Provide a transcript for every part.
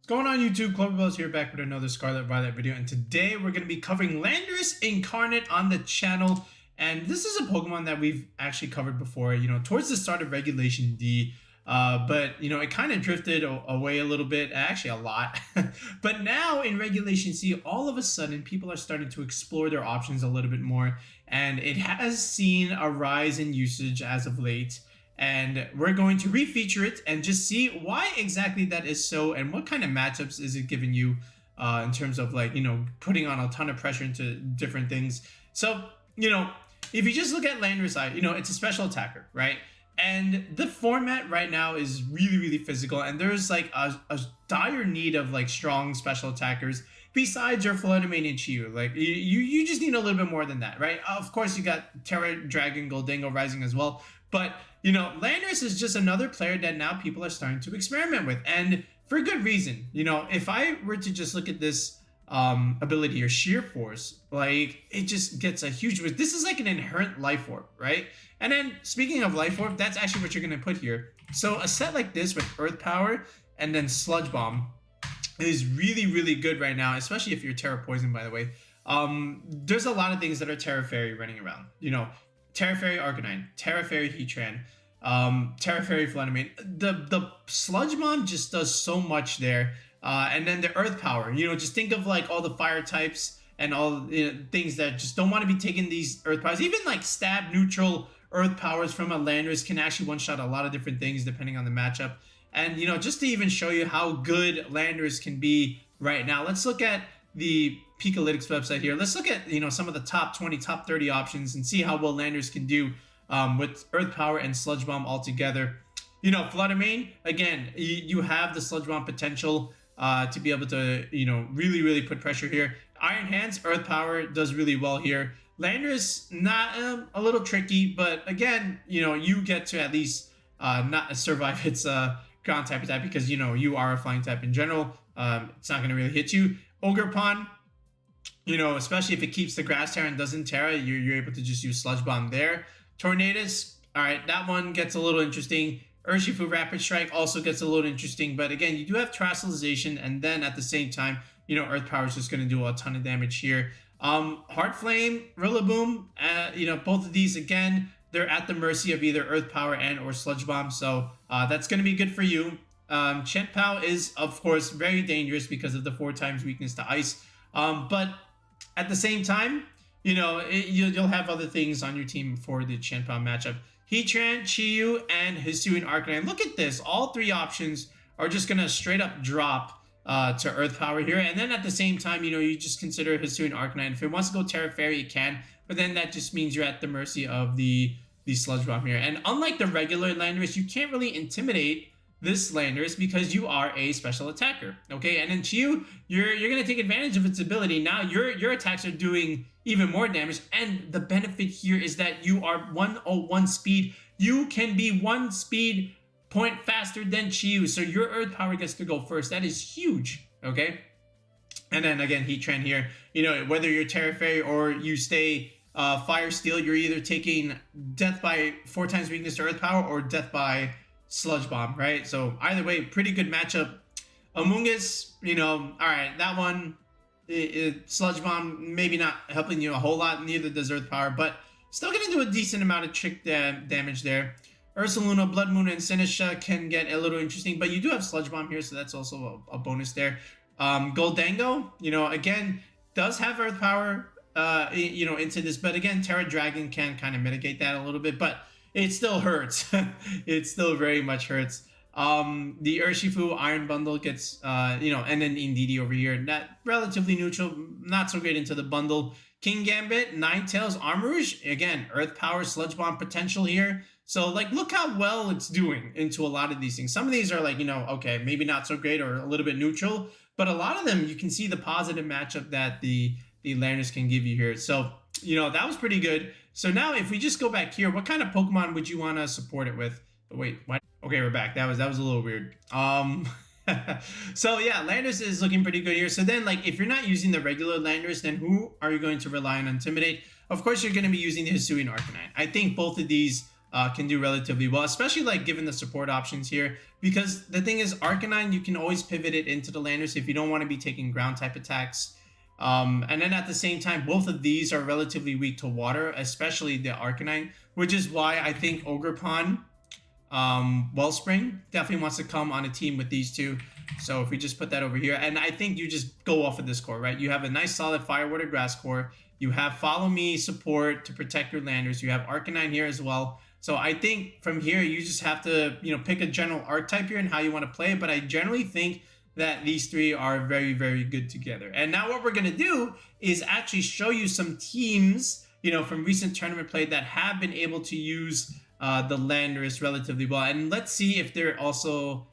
What's going on YouTube? Cloverbells here, back with another Scarlet Violet video, and today we're going to be covering Landorus-Incarnate on the channel. And this is a Pokemon that we've actually covered before, towards the start of regulationE. But it kind of drifted away a little bit, actually a lot. But now in regulationC, all of a sudden people are starting to explore their options a little bit more, and it has seen a rise in usage as of late. And we're going to refeature it and just see why exactly that is so, and what kind of matchups is it giving you in terms of putting on a ton of pressure into different things. So, if you just look at Landorus, it's a special attacker, right? And the format right now is really, really physical, and there's like a dire need of strong special attackers besides your Flutter Mane and Chi-Yu. You just need a little bit more than that, right? Of course, you got Tera, Dragon, Gholdengo rising as well, but Landorus is just another player that now people are starting to experiment with, and for good reason. If I were to just look at this ability or Sheer Force, it just gets a huge boost. This is like an inherent life orb, right? And then speaking of life orb, that's actually what you're going to put here. So a set like this with Earth Power and then Sludge Bomb is really, really good right now, especially if you're Tera Poison, by the way. There's a lot of things that are Tera Fairy running around. Tera Fairy Arcanine, Tera Fairy Heatran, Tera Fairy Flutter Mane. The Sludge Bomb just does so much there. And then the Earth Power, just think of all the fire types and all things that just don't want to be taking these Earth Powers. Even stab neutral Earth Powers from a Landorus can actually one-shot a lot of different things depending on the matchup. And just to even show you how good Landorus can be right now, let's look at the Pikalytics website here. Let's look at some of the top 20, top 30 options and see how well Landorus can do with Earth Power and Sludge Bomb all together. Flutter Mane, again, you have the Sludge Bomb potential to be able to really, really put pressure here. Iron Hands, Earth Power does really well here. Landorus, not a little tricky, but again, you get to at least not survive its ground type attack because you are a flying type in general. It's not going to really hit you. Ogerpon, especially if it keeps the grass Tera and doesn't Tera, you're able to just use Sludge Bomb there. Tornadus, all right, that one gets a little interesting. Urshifu Rapid Strike also gets a little interesting, but again, you do have Terastallization, and then at the same time, Earth Power is just going to do a ton of damage here. Heart Flame, Rillaboom, both of these, again, they're at the mercy of either Earth Power and or Sludge Bomb, so that's going to be good for you. Chien-Pao is, of course, very dangerous because of the 4x weakness to Ice, but at the same time, you'll have other things on your team for the Chien-Pao matchup. Heatran, Chi-Yu, and Hisuian Arcanine. Look at this. All three options are just going to straight up drop to Earth Power here. And then at the same time, you just consider Hisuian Arcanine. If it wants to go Tera Fairy, it can. But then that just means you're at the mercy of the Sludge Bomb here. And unlike the regular Landorus, you can't really intimidate this Landorus because you are a special attacker. Okay, and then Chi-Yu, you're going to take advantage of its ability. Now your attacks are doing even more damage, and the benefit here is that you are 101 speed. You can be 1 speed point faster than Chi-Yu, so your Earth Power gets to go first. That is huge, okay? And then again, Heatran here, whether you're Tera Fairy or you stay Fire Steel, you're either taking death by 4x weakness to Earth Power or death by Sludge Bomb, right? So either way, pretty good matchup. Amoonguss, all right, that one, Sludge Bomb maybe not helping you a whole lot, neither does Earth Power, but still gonna do a decent amount of trick damage there. Ursaluna, Blood Moon, and Sinisha can get a little interesting, but you do have Sludge Bomb here, so that's also a bonus there. Gholdengo, again, does have Earth Power, into this, but again, Tera Dragon can kind of mitigate that a little bit, but it still hurts. It still very much hurts. The Urshifu Iron Bundle gets, and then Indeedee over here, that relatively neutral, not so great into the bundle. King Gambit, Ninetales, Armourouge, again, Earth Power, Sludge Bomb potential here. So, look how well it's doing into a lot of these things. Some of these are okay, maybe not so great or a little bit neutral, but a lot of them, you can see the positive matchup that the Landorus can give you here. So, that was pretty good. So now if we just go back here, what kind of Pokemon would you want to support it with? Wait, what? Okay, we're back. That was a little weird. So yeah, Landorus is looking pretty good here. So then if you're not using the regular Landorus, then who are you going to rely on Intimidate? Of course, you're going to be using the Hisuian Arcanine. I think both of these can do relatively well, especially like given the support options here. Because the thing is, Arcanine, you can always pivot it into the Landorus if you don't want to be taking ground type attacks. And then at the same time, both of these are relatively weak to water, especially the Arcanine, which is why I think Ogerpon, Wellspring definitely wants to come on a team with these two. So if we just put that over here, and I think you just go off of this core, right? You have a nice solid Fire, Water, Grass core. You have Follow Me support to protect your Landers. You have Arcanine here as well. So I think from here, you just have to, you know, pick a general archetype here and how you want to play it. But I generally think that these three are very, very good together. And now what we're going to do is actually show you some teams, you know, from recent tournament play that have been able to use the Landorus relatively well. And let's see if they're also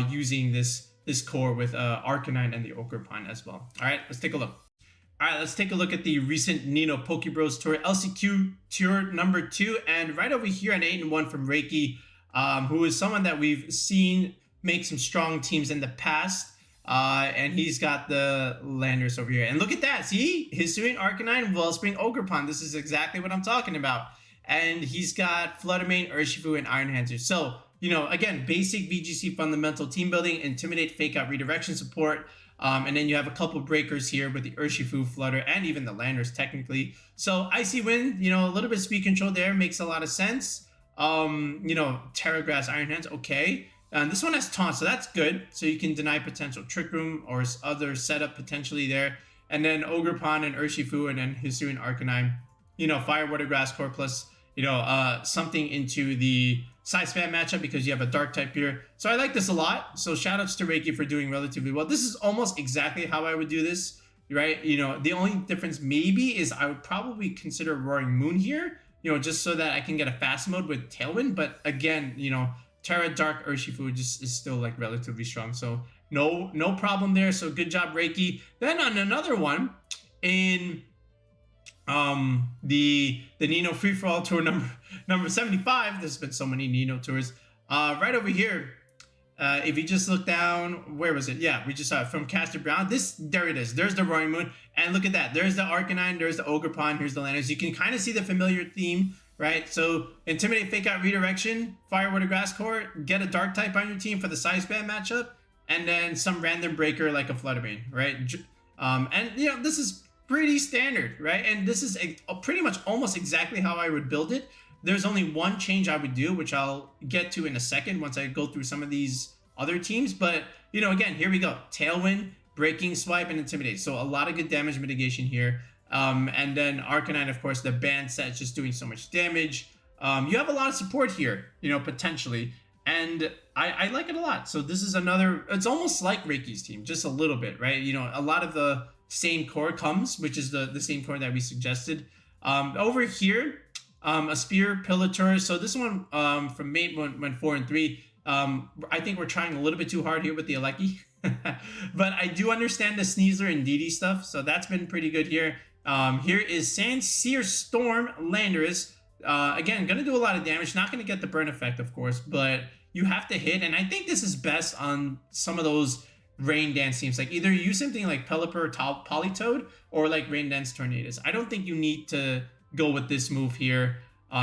using this core with Arcanine and the Ogerpon as well. All right, let's take a look. All right, let's take a look at the recent Nino Pokebros Tour LCQ Tour number 2. And right over here an 8-1 from Reiki, who is someone that we've seen make some strong teams in the past. And he's got the Landorus over here. And look at that. See? Hisuian Arcanine, Wellspring, Ogerpon. This is exactly what I'm talking about. And he's got Flutter Mane, Urshifu, and Iron Hands. So, you know, again, basic VGC fundamental team building, Intimidate, Fake Out, Redirection support. And then you have a couple breakers here with the Urshifu, Flutter, and even the Landorus technically. So Icy Wind, you know, a little bit of speed control there makes a lot of sense. You know, Tera Grass, Iron Hands, okay. And this one has Taunt, so that's good. So you can deny potential Trick Room or other setup potentially there. And then Ogerpon and Urshifu and then Hisuian Arcanine. You know, Fire, Water, Grass core plus, you know, something into the side spam matchup because you have a dark type here. So I like this a lot. So shout outs to Reiki for doing relatively well. This is almost exactly how I would do this, right? You know, the only difference maybe is I would probably consider Roaring Moon here, you know, just so that I can get a fast mode with Tailwind. But again, you know, Tera, Dark, Urshifu just is still like relatively strong. So no problem there. So good job, Reiki. Then on another one in the Nino Free For All Tour number 75. There's been so many Nino tours. Right over here, if you just look down, where was it? Yeah, we just saw it from Caster Brown. There it is. There's the Roaring Moon, and look at that. There's the Arcanine. There's the Ogerpon. Here's the Landorus. You can kind of see the familiar theme, right? So Intimidate, Fake Out, Redirection, Fire, Water, Grass core. Get a Dark type on your team for the size band matchup, and then some random breaker like a Flutter Mane, right? And you know, this is pretty standard, right? And this is pretty much almost exactly how I would build it. There's only one change I would do, which I'll get to in a second once I go through some of these other teams. But, you know, again, here we go. Tailwind, Breaking, Swipe, and Intimidate. So a lot of good damage mitigation here. And then Arcanine, of course, the band set is just doing so much damage. You have a lot of support here, you know, potentially. And I like it a lot. So this is another, it's almost like Reiki's team, just a little bit, right? You know, a lot of the same core comes, which is the same core that we suggested. Over here, a Spear, Pillator. So this one from Mate went 4 and 3. I think we're trying a little bit too hard here with the Alecki. But I do understand the Sneasler and DD stuff, so that's been pretty good here. Here is Sandsear Storm Landorus. Again, going to do a lot of damage. Not going to get the burn effect, of course, but you have to hit. And I think this is best on some of those Rain Dance teams. Like either use something like Pelipper or Politoed or like Rain Dance Tornadus. I don't think you need to go with this move here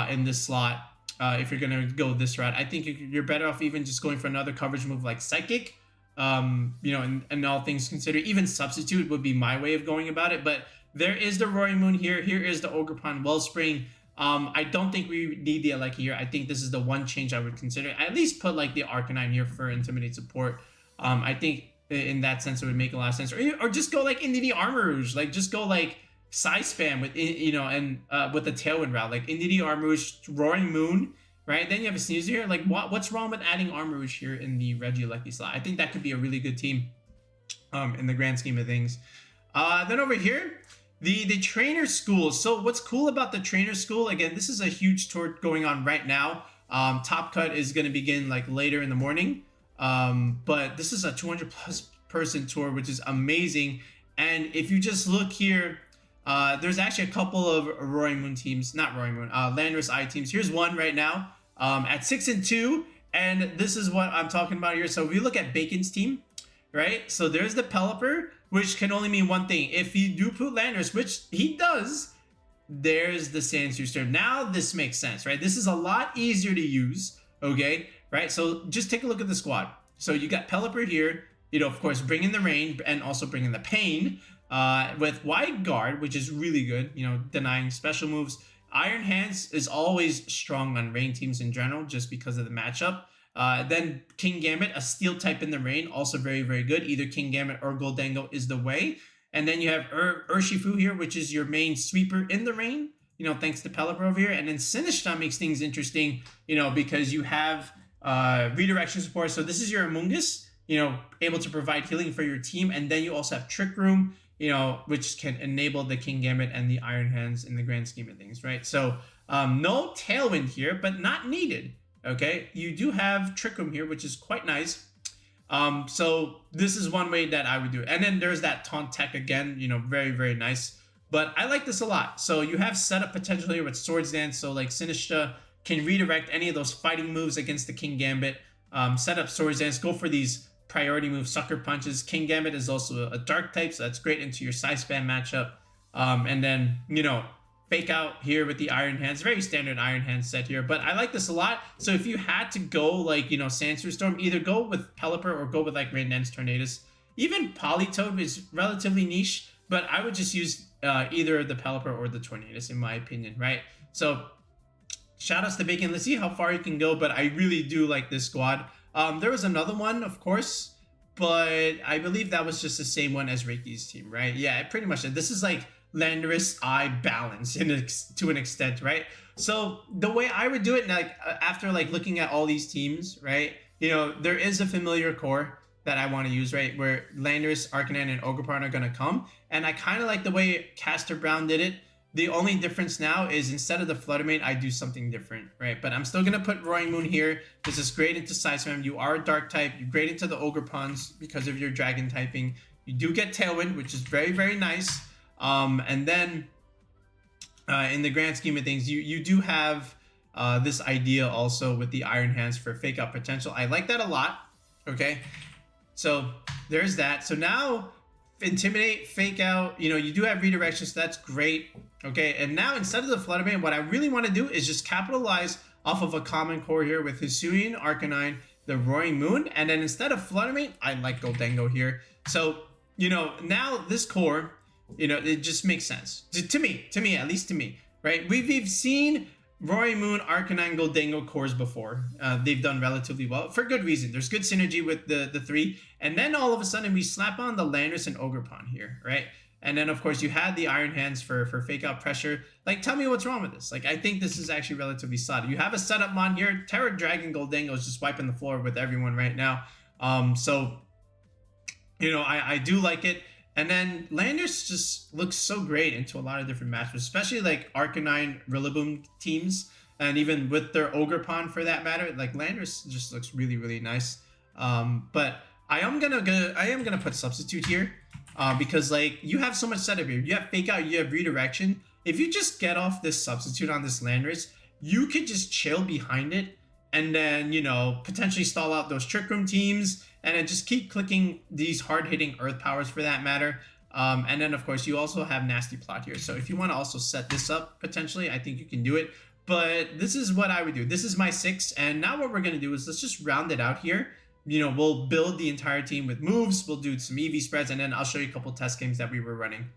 in this slot if you're going to go this route. I think you're better off even just going for another coverage move like Psychic. You know, and all things considered, even Substitute would be my way of going about it. But there is the Roaring Moon here. Here is the Ogerpon Wellspring. I don't think we need the Alecki here. I think this is the one change I would consider. At least put like the Arcanine here for Intimidate support. I think in that sense it would make a lot of sense. Or just go like into the Armor Rouge. Like just go like size spam with, you know, and with the Tailwind route. Like into the Armor Rouge, Roaring Moon, right? Then you have a Sneasler here. Like what's wrong with adding Armor Rouge here in the Regieleki slot? I think that could be a really good team in the grand scheme of things. Then over here, the Trainer School. So what's cool about the Trainer School, again, this is a huge tour going on right now. Top Cut is going to begin like later in the morning. But this is a 200 plus person tour, which is amazing. And if you just look here, there's actually a couple of Roaring Moon teams, not Roaring Moon, Landorus I teams. Here's one right now at 6 and 2. And this is what I'm talking about here. So if you look at Bacon's team, right? So there's the Pelipper, which can only mean one thing. If you do put Landorus, which he does, there's the Sandshrew Storm. Now this makes sense, right? This is a lot easier to use, okay? Right, so just take a look at the squad. So you got Pelipper here, you know, of course, bring in the rain and also bring in the pain with Wide Guard, which is really good, you know, denying special moves. Iron Hands is always strong on rain teams in general just because of the matchup. Then King Gambit, a steel type in the rain, also very, very good. Either King Gambit or Gholdengo is the way. And then you have Urshifu here, which is your main sweeper in the rain, you know, thanks to Pelipper over here. And then Sinistcha makes things interesting, you know, because you have redirection support. So this is your Amoonguss, you know, able to provide healing for your team. And then you also have Trick Room, you know, which can enable the King Gambit and the Iron Hands in the grand scheme of things, right? So no Tailwind here, but not needed, okay? You do have Trick Room here, which is quite nice. So this is one way that I would do it. And then there's that Taunt Tech again, you know, very, very nice. But I like this a lot. So you have setup potential here with Swords Dance. So like Sinistcha can redirect any of those fighting moves against the King Gambit. Set up Swords Dance, go for these priority moves, Sucker Punches. King Gambit is also a dark type, so that's great into your Side Spam matchup. And then, you know, Fake Out here with the Iron Hands. Very standard Iron Hands set here, but I like this a lot. So if you had to go like, you know, Sandshrew Storm, either go with Pelipper or go with like Rain Dance Tornadus. Even Politoed is relatively niche, but I would just use either the Pelipper or the Tornadus in my opinion, right? So shout outs to Bacon. Let's see how far you can go, but I really do like this squad. There was another one, of course, but I believe that was just the same one as Reiki's team, right? Yeah, pretty much. This is like Landorus I balance to an extent, right? So the way I would do it, like after like looking at all these teams, right? You know, there is a familiar core that I want to use, right? Where Landorus, Arcanine, and Ogerpon are going to come. And I kind of like the way Caster Brown did it. The only difference now is instead of the Flutter Mane, I do something different, right? But I'm still going to put Roaringmoon here. This is great into Side Spam. You are a Dark type. You're great into the Ogerpons because of your Dragon typing. You do get Tailwind, which is very, very nice. And then in the grand scheme of things, you do have this idea also with the Iron Hands for Fake Out potential. I like that a lot, okay? So there's that. So now Intimidate, Fake Out, you know, you do have redirection, so that's great. Okay, and now instead of the Flutter Mane, what I really want to do is just capitalize off of a common core here with Hisuian Arcanine, the Roaringmoon, and then instead of Flutter Mane, I like Gholdengo here. So, you know, now this core, you know, it just makes sense. To me, at least to me, right? We've seen Roaringmoon, Arcanine, Gholdengo cores before. They've done relatively well for good reason. There's good synergy with the three. And then all of a sudden we slap on the Landorus and Ogerpon here, right? And then of course you had the Iron Hands for Fake Out pressure. Like, tell me what's wrong with this. Like, I think this is actually relatively solid. You have a setup mon here. Tera Dragon Gholdengo is just wiping the floor with everyone right now. So, you know, I do like it. And then Landorus just looks so great into a lot of different matches, especially like Arcanine, Rillaboom teams, and even with their Ogerpon for that matter. Like Landorus just looks really, really nice. But I am gonna put Substitute here because like you have so much setup here. You have Fake Out, you have Redirection. If you just get off this Substitute on this Landorus, you could just chill behind it and then, you know, potentially stall out those Trick Room teams. And then just keep clicking these hard-hitting Earth powers for that matter. And then, of course, you also have Nasty Plot here. So if you want to also set this up, potentially, I think you can do it. But this is what I would do. This is my 6. And now what we're going to do is let's just round it out here. You know, we'll build the entire team with moves. We'll do some EV spreads. And then I'll show you a couple test games that we were running.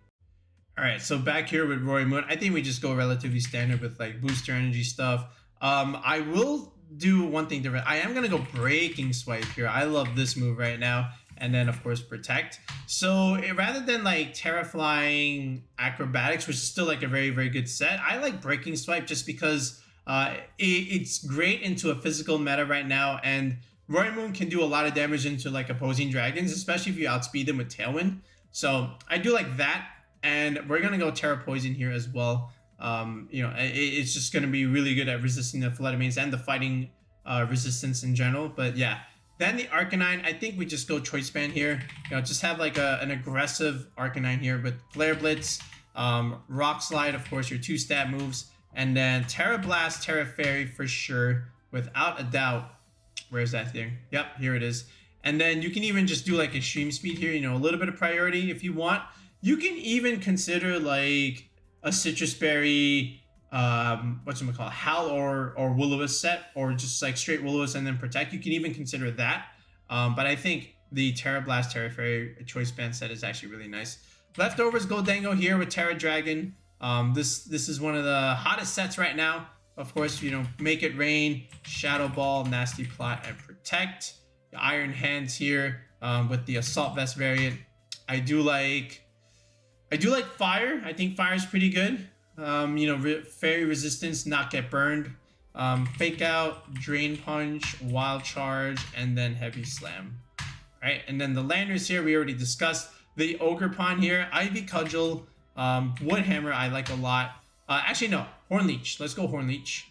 All right, so back here with Roaringmoon, I think we just go relatively standard with, like, booster energy stuff. I will do one thing different. I am gonna go Breaking Swipe here. I love this move right now. And then of course Protect. So rather than like Tera Flying Acrobatics, which is still like a very, very good set, I like Breaking Swipe just because it's great into a physical meta right now. And Roaringmoon can do a lot of damage into like opposing dragons, especially if you outspeed them with Tailwind. So I do like that. And we're gonna go Tera Poison here as well. You know, it's just going to be really good at resisting the Flutter Manes and the fighting resistance in general. But yeah, then the Arcanine, I think we just go Choice Band here. You know, just have like an aggressive Arcanine here with Flare Blitz, Rock Slide, of course, your 2-stat moves, and then Tera Blast, Tera Fairy for sure, without a doubt. Where's that thing? Yep, here it is. And then you can even just do like Extreme Speed here, you know, a little bit of priority if you want. You can even consider like a citrus berry, whatchamacallit, Howl or Will-O-Wisp set, or just like straight Will-O-Wisp and then protect. You can even consider that. But I think the Tera Blast Tera Fairy choice band set is actually really nice. Leftovers Gholdengo here with Tera Dragon. This is one of the hottest sets right now. Of course, you know, Make It Rain, Shadow Ball, Nasty Plot, and Protect. The Iron Hands here with the Assault Vest variant. I do like Fire. I think Fire is pretty good. You know, Fairy Resistance, Not Get Burned. Fake Out, Drain Punch, Wild Charge, and then Heavy Slam. Right, and then the Landers here we already discussed. The Ogerpon here, Ivy Cudgel, Wood Hammer I like a lot. Actually no, Horn Leech. Let's go Horn Leech.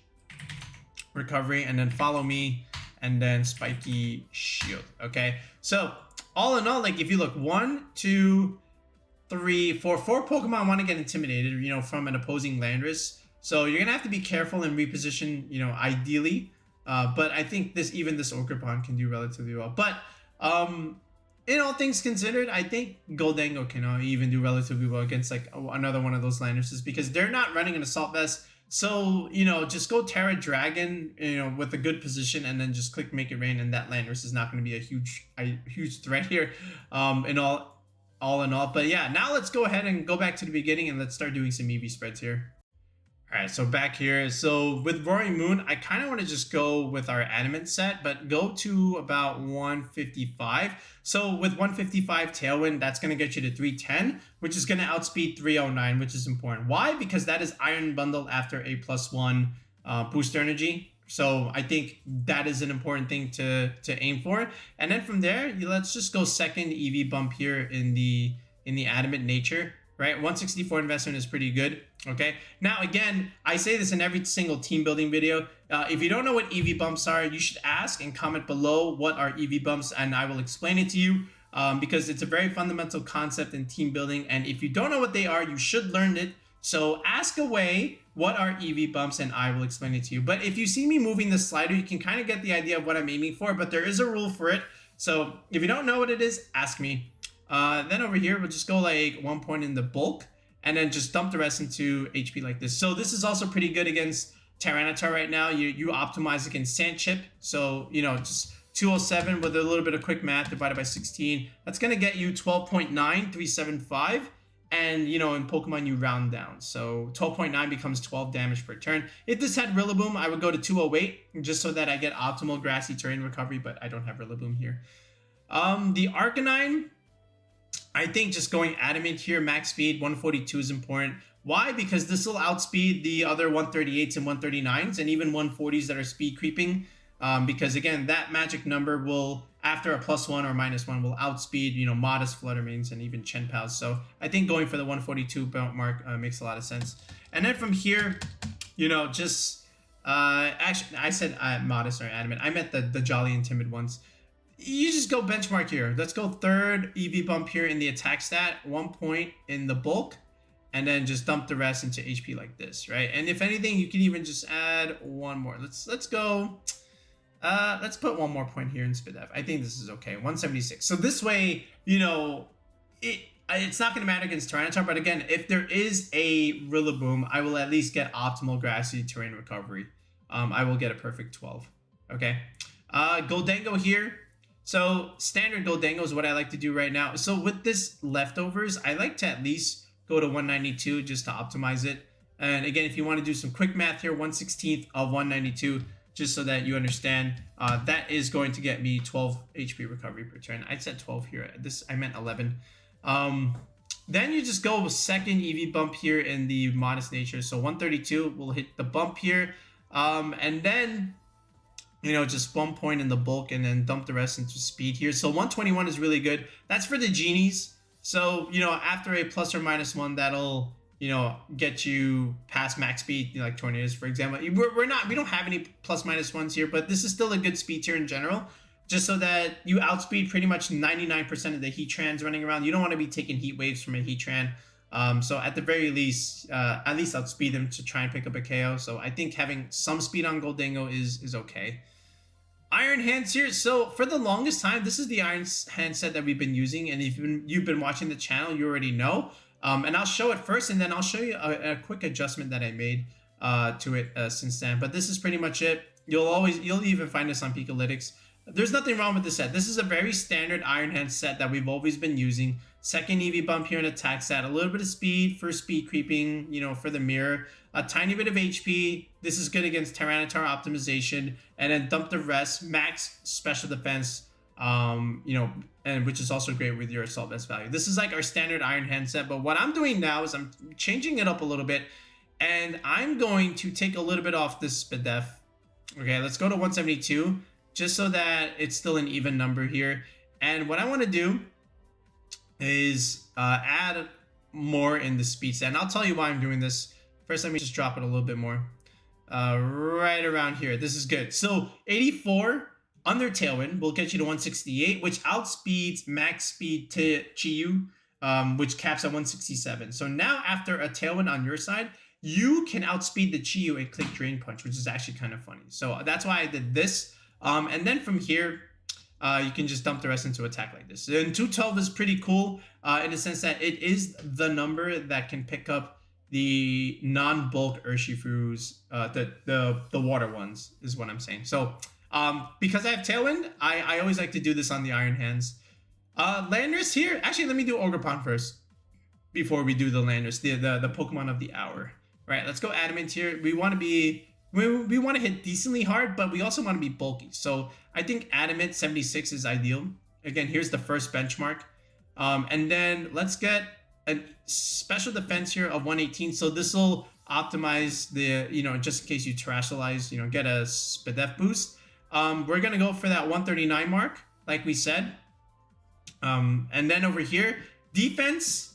Recovery, and then Follow Me, and then Spiky Shield. Okay, so all in all, like if you look 1, 2, 3, 4, 4 Pokemon want to get intimidated, you know, from an opposing Landorus. So you're gonna have to be careful and reposition, you know, ideally. But I think this Ogerpon can do relatively well. But in all things considered, I think Gholdengo can even do relatively well against like another one of those Landoruses, because they're not running an Assault Vest. So, you know, just go Tera Dragon, you know, with a good position, and then just click Make It Rain, and that Landorus is not going to be a huge threat here. All in all. But yeah, now let's go ahead and go back to the beginning and let's start doing some EV spreads here. All right, so back here. So with Roaring Moon, I kind of want to just go with our Adamant set, but go to about 155. So with 155 Tailwind, that's going to get you to 310, which is going to outspeed 309, which is important. Why? Because that is Iron Bundle after a +1 booster energy. So I think that is an important thing to aim for. And then from there, let's just go second EV bump here in the Adamant nature. Right, 164 investment is pretty good. Okay, now again, I say this in every single team building video. If you don't know what EV bumps are, you should ask and comment below what are EV bumps, and I will explain it to you, because it's a very fundamental concept in team building. And if you don't know what they are, you should learn it. So ask away what are EV bumps, and I will explain it to you. But if you see me moving the slider, you can kind of get the idea of what I'm aiming for. But there is a rule for it. So if you don't know what it is, ask me. Then over here, we'll just go like 1 point in the bulk, and then just dump the rest into HP like this. So this is also pretty good against Tyranitar right now. You optimize against Sand Chip. So, you know, just 207 with a little bit of quick math divided by 16. That's going to get you 12.9375. And, you know, in Pokemon, you round down. So 12.9 becomes 12 damage per turn. If this had Rillaboom, I would go to 208 just so that I get optimal grassy terrain recovery, but I don't have Rillaboom here. The Arcanine, I think just going Adamant here, max speed, 142 is important. Why? Because this will outspeed the other 138s and 139s and even 140s that are speed creeping. Because again, that magic number will, after a +1 or -1, will outspeed, you know, modest Flutter Manes and even Chenpals. So I think going for the 142 mark makes a lot of sense. And then from here, you know, just, actually, I said modest or Adamant. I meant the Jolly and Timid ones. You just go benchmark here. Let's go third EV bump here in the attack stat, 1 point in the bulk, and then just dump the rest into HP like this, right? And if anything, you can even just add one more. Let's go. Let's put 1 more point here in Spidef. I think this is okay. 176. So this way, you know, it's not going to matter against Tyranitar, but again, if there is a Rillaboom, I will at least get optimal grassy terrain recovery. I will get a perfect 12. Okay. Gholdengo here. So standard Gholdengo is what I like to do right now. So with this leftovers, I like to at least go to 192 just to optimize it. And again, if you want to do some quick math here, 1/16 of 192, just so that you understand, that is going to get me 12 HP recovery per turn. I said 12 here. I meant 11. Then you just go with second EV bump here in the modest nature. So 132 will hit the bump here. And then, you know, just 1 point in the bulk and then dump the rest into speed here. So 121 is really good. That's for the genies. So, you know, after a +or -1, that'll, you know, get you past max speed, you know, like Tornadoes, for example. We don't have any +/-1s here, but this is still a good speed tier in general, just so that you outspeed pretty much 99% of the Heatrans running around. You don't want to be taking heat waves from a Heatran. So at the very least, at least outspeed them to try and pick up a KO. So I think having some speed on Gholdengo is okay. Iron Hands here. So for the longest time, this is the Iron Hand set that we've been using, and if you've been watching the channel, you already know. And I'll show it first, and then I'll show you a quick adjustment that I made to it since then. But this is pretty much it. You'll even find this on Pikalytics. There's nothing wrong with this set. This is a very standard Iron Hand set that we've always been using. Second EV bump here in attack stat, a little bit of speed for speed creeping, you know, for the mirror, a tiny bit of HP. This is good against Tyranitar optimization, and then dump the rest, max special defense, you know, and which is also great with your assault vest value. This is like our standard Iron Hand set, but what I'm doing now is I'm changing it up a little bit, and I'm going to take a little bit off this Spadef. Okay, let's go to 172. Just so that it's still an even number here. And what I want to do is add more in the speed stat. And I'll tell you why I'm doing this. First, let me just drop it a little bit more. Right around here. This is good. So 84 under Tailwind will get you to 168, which outspeeds max speed to Chiyu, which caps at 167. So now after a Tailwind on your side, you can outspeed the Chiyu and click Drain Punch, which is actually kind of funny. So that's why I did this. And then from here, you can just dump the rest into attack like this. And 212 is pretty cool in the sense that it is the number that can pick up the non-bulk Urshifus, the water ones is what I'm saying. So because I have Tailwind, I always like to do this on the Iron Hands. Landorus here, actually let me do Ogerpon first before we do the Landorus, the Pokemon of the hour. Right, let's go Adamant here. We want to be... We want to hit decently hard, but we also want to be bulky. So I think Adamant 76 is ideal. Again, here's the first benchmark. And then let's get a special defense here of 118. So this will optimize the, you know, just in case you terrestrialize, you know, get a Spadef boost. We're going to go for that 139 mark, like we said. And then over here, defense,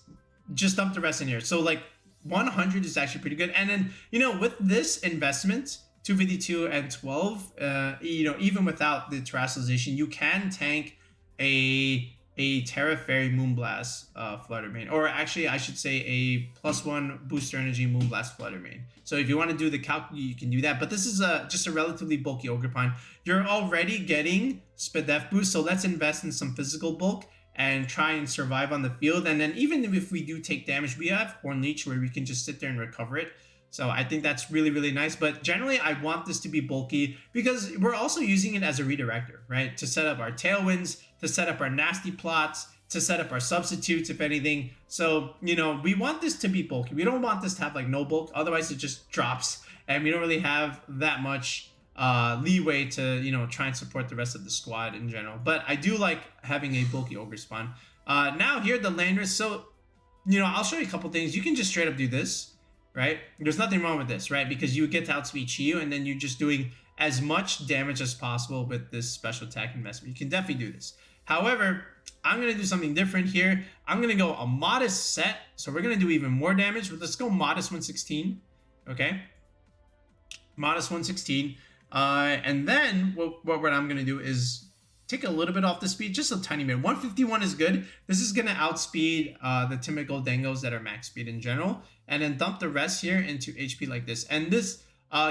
just dump the rest in here. So like 100 is actually pretty good. And then, you know, with this investment, 252 and 12, you know, even without the terrestrialization, you can tank a Tera Fairy Moonblast Flutter Mane. Or actually, I should say a +1 booster energy Moonblast Flutter Mane. So if you want to do the calc, you can do that. But this is just a relatively bulky Ogerpon. You're already getting Spadef boost, so let's invest in some physical bulk and try and survive on the field. And then even if we do take damage, we have Horn Leech where we can just sit there and recover it. So I think that's really, really nice. But generally, I want this to be bulky because we're also using it as a redirector, right? To set up our Tailwinds, to set up our nasty plots, to set up our substitutes, if anything. So, you know, we want this to be bulky. We don't want this to have like no bulk. Otherwise, it just drops. And we don't really have that much leeway to, you know, try and support the rest of the squad in general. But I do like having a bulky Ogre spawn. Now here, the Landorus. So, you know, I'll show you a couple things. You can just straight up do this, right? There's nothing wrong with this, right? Because you get to outspeed Chiyu, and then you're just doing as much damage as possible with this special attack investment. You can definitely do this. However, I'm going to do something different here. I'm going to go a modest set. So we're going to do even more damage. But let's go modest 116. Okay. Modest 116. And then what I'm going to do is take a little bit off the speed, just a tiny bit. 151 is good. This is going to outspeed the timid Gholdengos that are max speed in general. And then dump the rest here into HP like this. And this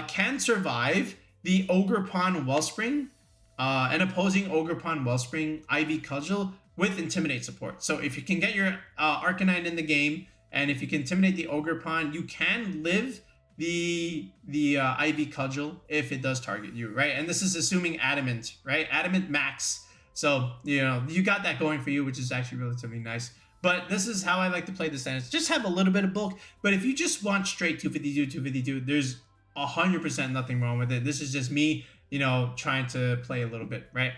can survive the Ogerpon Wellspring, an opposing Ogerpon Wellspring IV Cudgel with Intimidate support. So if you can get your Arcanine in the game, and if you can intimidate the Ogerpon, you can live the IV Cudgel if it does target you, right? And this is assuming Adamant, right? Adamant max. So, you know, you got that going for you, which is actually relatively nice. But this is how I like to play this dance. Just have a little bit of bulk. But if you just want straight 252, there's 100% nothing wrong with it. This is just me, you know, trying to play a little bit, right?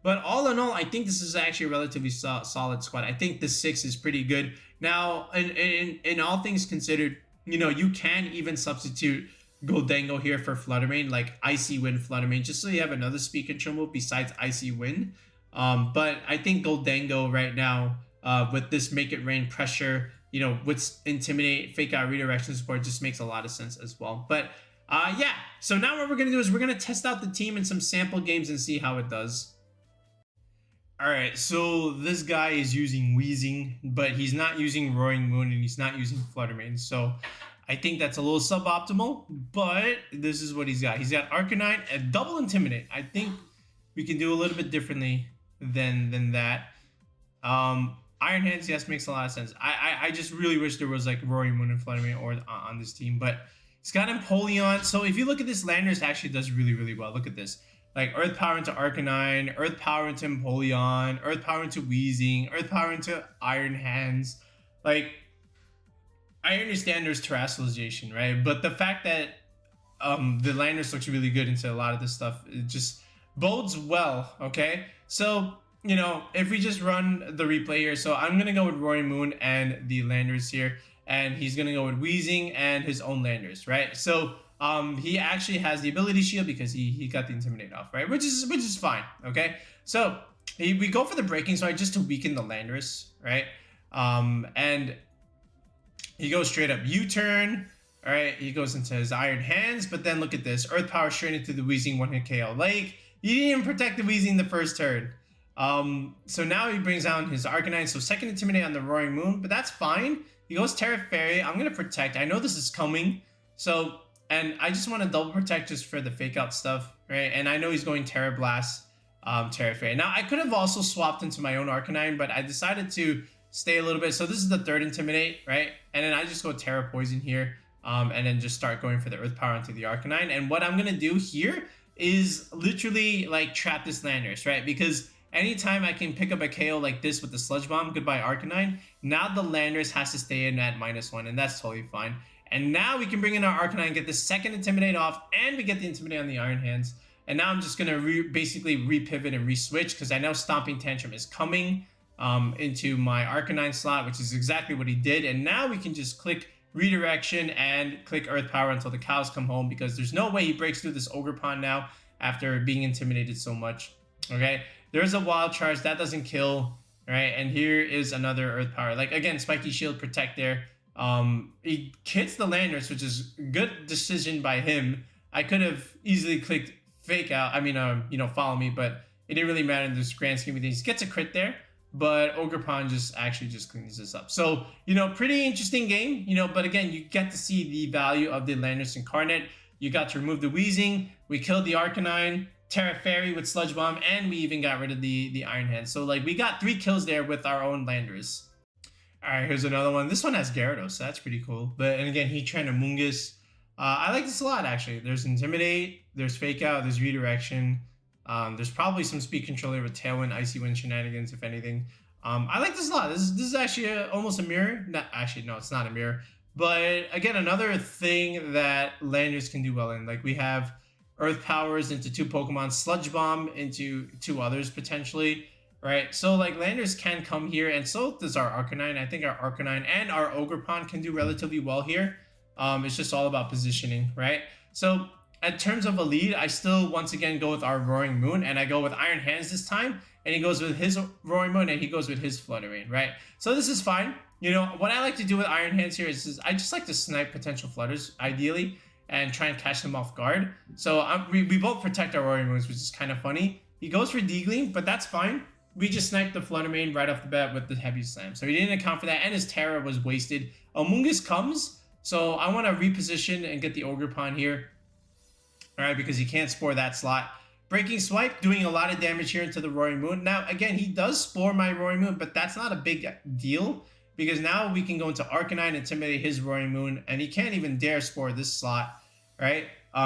But all in all, I think this is actually a relatively solid squad. I think the 6 is pretty good. Now, in all things considered, you know, you can even substitute Gholdengo here for Flutter Mane, like Icy Wind Flutter Mane, just so you have another speed control move besides Icy Wind. But I think Gholdengo right now, with this Make It Rain pressure, you know, with Intimidate, Fake Out Redirection support, just makes a lot of sense as well. But yeah, so now what we're going to do is we're going to test out the team in some sample games and see how it does. Alright, so this guy is using Weezing, but he's not using Roaring Moon and he's not using Flutter Mane. So I think that's a little suboptimal, but this is what he's got. He's got Arcanine and double Intimidate. I think we can do a little bit differently than that. I Iron Hands, yes, makes a lot of sense. I just really wish there was like Roaring Moon and Flutter Mane or on this team, but he's got Empoleon. So if you look at this, Landorus actually does really well. Look at this. Like Earth Power into Arcanine, Earth Power into Empoleon, Earth Power into Weezing, Earth Power into Iron Hands. Like, I understand there's terrestrialization, right? But the fact that the Landorus looks really good into a lot of this stuff, it just bodes well, okay? So, you know, if we just run the replay here, so I'm going to go with Roaring Moon and the Landorus here, and he's going to go with Weezing and his own Landorus, right? So, he actually has the ability shield because he got the Intimidate off, right? Which is fine, okay? So we go for the Breaking Strike just to weaken the Landorus, right? And he goes straight up U-turn, all right? He goes into his Iron Hands, but then look at this. Earth Power straight into the Weezing, 1-hit KO. Like, he didn't even protect the Weezing the first turn. So now he brings down his Arcanine, so second Intimidate on the Roaring Moon, but that's fine. He goes Tera Fairy. I'm going to protect. I know this is coming, so... And I just want to double protect just for the fake out stuff, right? And I know he's going Tera Blast, Tera Fairy. Now, I could have also swapped into my own Arcanine, but I decided to stay a little bit. So this is the third Intimidate, right? And then I just go Tera Poison here, and then just start going for the Earth Power into the Arcanine. And what I'm going to do here is literally, like, trap this Landorus, right? Because anytime I can pick up a KO like this with the Sludge Bomb, goodbye Arcanine, now the Landorus has to stay in at -1, and that's totally fine. And now we can bring in our Arcanine, get the second Intimidate off, and we get the Intimidate on the Iron Hands. And now I'm just going to basically re-pivot and re-switch because I know Stomping Tantrum is coming into my Arcanine slot, which is exactly what he did. And now we can just click Redirection and click Earth Power until the cows come home because there's no way he breaks through this Ogerpon now after being intimidated so much. Okay, there's a Wild Charge. That doesn't kill, right? And here is another Earth Power. Like, again, Spiky Shield, protect there. He hits the Landorus, which is a good decision by him. I could have easily clicked fake out. I mean, you know, follow me, but it didn't really matter in this grand scheme of things. Gets a crit there, but Ogerpon just cleans this up. So, you know, pretty interesting game, you know, but again, you get to see the value of the Landorus-Incarnate. You got to remove the Weezing. We killed the Arcanine, Tera Fairy with Sludge Bomb, and we even got rid of the Iron Hand. So, like, we got 3 kills there with our own Landorus. All right, here's another one. This one has Gyarados, so that's pretty cool. But, and again, Heatran and Mungus. I like this a lot, actually. There's Intimidate, there's Fake Out, there's Redirection. There's probably some speed control there with Tailwind, Icy Wind shenanigans, if anything. I like this a lot. This is actually almost a mirror. Not, actually, no, it's not a mirror. But, again, another thing that Landorus can do well in. Like, we have Earth Powers into 2 Pokemon, Sludge Bomb into 2 others, potentially. Right, so like Landorus can come here, and so does our Arcanine. I think our Arcanine and our Ogerpon can do relatively well here. It's just all about positioning, right? So in terms of a lead, I still once again go with our Roaring Moon, and I go with Iron Hands this time, and he goes with his Roaring Moon, and he goes with his Flutter Mane, right? So this is fine. You know, what I like to do with Iron Hands here is I just like to snipe potential Flutters, ideally, and try and catch them off guard. So we both protect our Roaring Moons, which is kind of funny. He goes for Deagling, but that's fine. We just sniped the Flutter Mane right off the bat with the Heavy Slam. So he didn't account for that, and his Tera was wasted. Mungus comes, so I want to reposition and get the Ogerpon here. All right, because he can't Spore that slot. Breaking Swipe, doing a lot of damage here into the Roaring Moon. Now, again, he does Spore my Roaring Moon, but that's not a big deal, because now we can go into Arcanine, intimidate his Roaring Moon, and he can't even dare Spore this slot, right?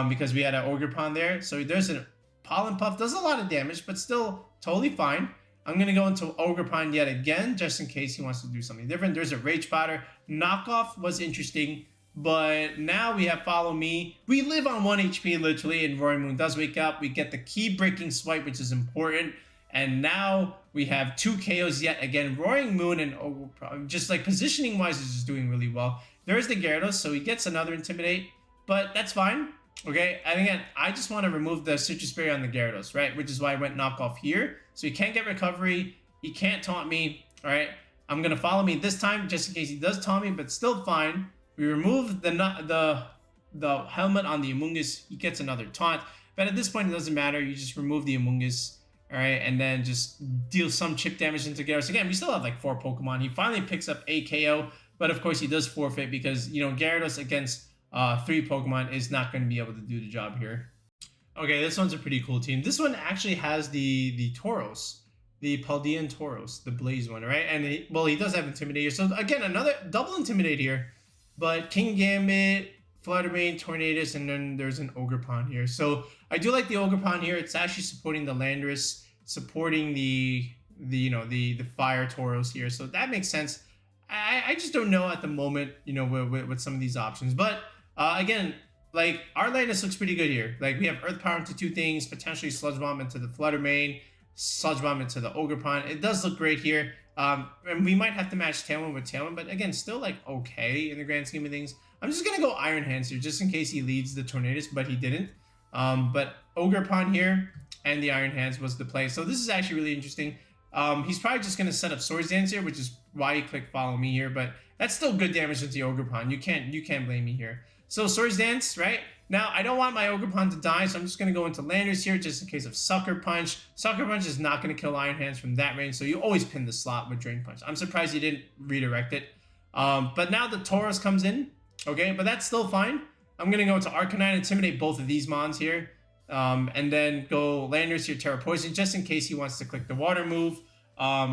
Because we had an Ogerpon there. So there's a Pollen Puff, does a lot of damage, but still totally fine. I'm going to go into Ogerpon yet again, just in case he wants to do something different. There's a Rage Powder. Knockoff was interesting, but now we have Follow Me. We live on 1 HP, literally, and Roaring Moon does wake up. We get the Key Breaking Swipe, which is important. And now we have 2 KOs yet again. Roaring Moon and Ogerpon, just like positioning-wise, is just doing really well. There's the Gyarados, so he gets another Intimidate, but that's fine. Okay, and again, I just want to remove the Citrus Berry on the Gyarados, right? Which is why I went Knockoff here. So he can't get Recovery. He can't taunt me, all right? I'm going to Follow Me this time, just in case he does taunt me, but still fine. We remove the helmet on the Amoonguss. He gets another taunt. But at this point, it doesn't matter. You just remove the Amoonguss, all right? And then just deal some chip damage into Gyarados. Again, we still have like 4 Pokemon. He finally picks up a KO, but of course he does forfeit because, you know, Gyarados against 3 Pokemon is not going to be able to do the job here. Okay, this one's a pretty cool team. This one actually has the Tauros, the Paldean Tauros, the Blaze one, right? And he does have Intimidate here. So again, another double Intimidate here. But King Gambit, Flutter Mane, Tornadus, and then there's an Ogerpon here. So I do like the Ogerpon here. It's actually supporting the Landorus, supporting the Fire Tauros here. So that makes sense. I just don't know at the moment, with some of these options. But again, like our Landorus looks pretty good here. Like we have Earth Power into two things, potentially Sludge Bomb into the Flutter Mane, Sludge Bomb into the Ogerpon. It does look great here. And we might have to match Tailwind with Tailwind, but again, still like okay in the grand scheme of things. I'm just gonna go Iron Hands here, just in case he leads the Tornadus, but he didn't. But Ogerpon here and the Iron Hands was the play. So this is actually really interesting. He's probably just gonna set up Swords Dance here, which is why he clicked Follow Me here, but that's still good damage into the Ogerpon. You can't blame me here. So Swords Dance, right? Now, I don't want my Ogerpon to die, so I'm just going to go into Landorus here just in case of Sucker Punch. Sucker Punch is not going to kill Iron Hands from that range, so you always pin the slot with Drain Punch. I'm surprised you didn't redirect it. But now the Tauros comes in, okay? But that's still fine. I'm going to go into Arcanine, Intimidate both of these mons here. And then go Landorus here, Tera Poison, just in case he wants to click the Water move.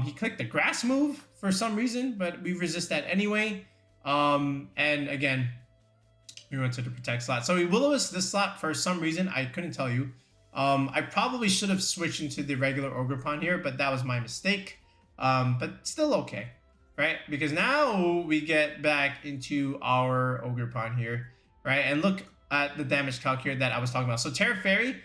He clicked the Grass move for some reason, but we resist that anyway. And again, we went to the Protect slot. So he Will-O-Wisp this slot for some reason. I couldn't tell you. I probably should have switched into the regular Ogerpon here, but that was my mistake. But still okay, right? Because now we get back into our Ogerpon here, right? And look at the damage calc here that I was talking about. So Tera Fairy,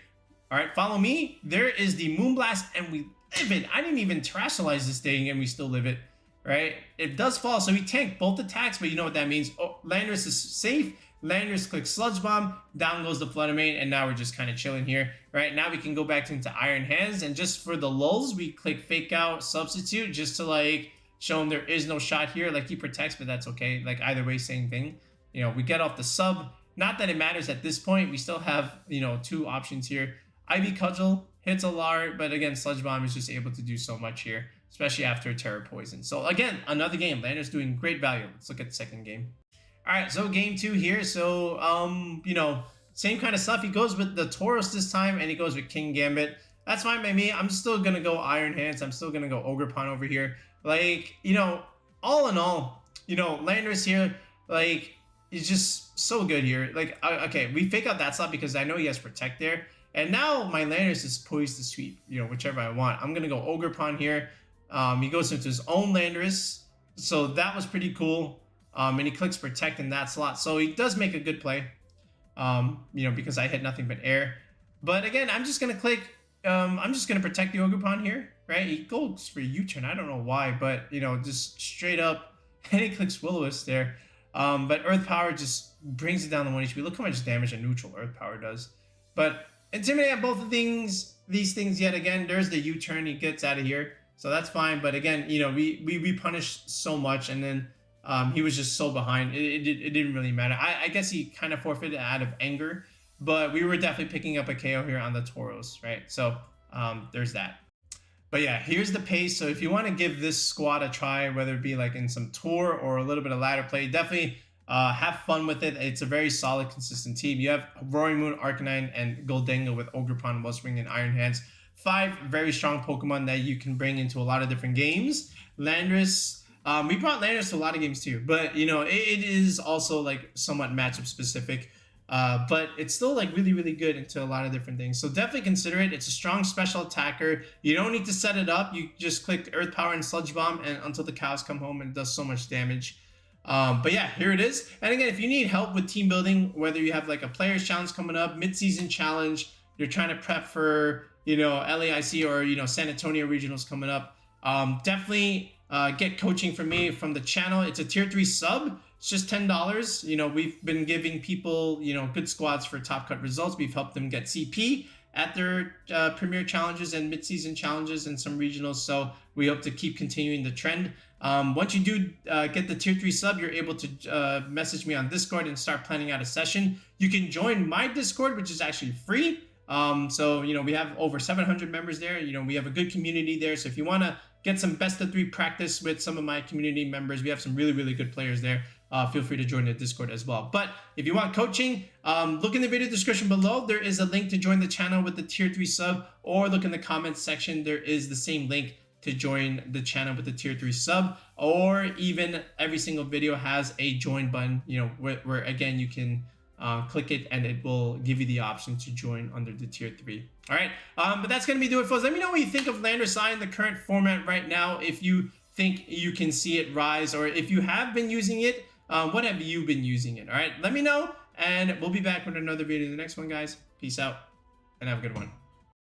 all right, follow me. There is the Moonblast, and we live it. I didn't even terrestrialize this thing, and we still live it, right? It does fall, so he tanked both attacks, but you know what that means. Oh, Landorus is safe. Landorus clicks Sludge Bomb, down goes the Flutter Mane, and now we're just kind of chilling here. Right now we can go back into Iron Hands, and just for the lulz, we click Fake Out Substitute just to like show him there is no shot here. Like he protects, but that's okay. Like either way, same thing. We get off the sub. Not that it matters at this point. We still have two options here. Ivy Cudgel hits a lot, but again, Sludge Bomb is just able to do so much here, especially after a Tera Poison. So again, another game. Landorus doing great value. Let's look at the second game. All right, so game 2 here. So, same kind of stuff. He goes with the Tauros this time, and he goes with King Gambit. That's fine by me. I'm still going to go Iron Hands. I'm still going to go Ogerpon over here. Like, all in all, Landorus here, like, he's just so good here. Like, okay, we fake out that slot because I know he has Protect there. And now my Landorus is poised to sweep, whichever I want. I'm going to go Ogerpon here. He goes into his own Landorus. So that was pretty cool. And he clicks Protect in that slot. So he does make a good play, because I hit nothing but air. But again, I'm just going to click, I'm just going to Protect the Ogerpon here, right? He goes for U-turn. I don't know why, but, just straight up, and he clicks Will-O-Wisp there. But Earth Power just brings it down to 1 HP. Look how much damage a neutral Earth Power does. But Intimidate on both of these things yet again. There's the U-turn. He gets out of here. So that's fine. But again, we punished so much, and then he was just so behind. It didn't really matter. I guess he kind of forfeited out of anger, but we were definitely picking up a KO here on the Tauros, right? So there's that. But yeah, here's the pace. So if you want to give this squad a try, whether it be like in some tour or a little bit of ladder play, definitely have fun with it. It's a very solid, consistent team. You have Roaringmoon, Arcanine, and Gholdengo with Ogerpon, Wellspring, and Iron Hands. 5 very strong Pokemon that you can bring into a lot of different games. Landorus. We brought Landorus to a lot of games too, but it is also like somewhat matchup specific, but it's still like really, really good into a lot of different things. So definitely consider it. It's a strong special attacker. You don't need to set it up. You just click Earth Power and Sludge Bomb and until the cows come home, and it does so much damage. But yeah, here it is. And again, if you need help with team building, whether you have like a players challenge coming up, mid-season challenge, you're trying to prep for, LAIC or, San Antonio regionals coming up, definitely get coaching from me from the channel. It's a tier 3 sub. It's just $10. We've been giving people, good squads for top cut results. We've helped them get CP at their premier challenges and mid-season challenges and some regionals. So we hope to keep continuing the trend. Once you do get the tier 3 sub, you're able to message me on Discord and start planning out a session. You can join my Discord, which is actually free. So, we have over 700 members there. We have a good community there. So if you want to get some best of 3 practice with some of my community members, we have some really, really good players there. Feel free to join the Discord as well. But if you want coaching, look in the video description below. There is a link to join the channel with the tier 3 sub, or look in the comments section. There is the same link to join the channel with the tier 3 sub, or even every single video has a join button, you know, where again you can click it and it will give you the option to join under the tier 3. All right, but that's gonna do it, folks. Let me know what you think of Landorus in the current format right now. If you think you can see it rise, or if you have been using it, what have you been using it? All right, let me know, and we'll be back with another video in the next one, guys. Peace out and have a good one.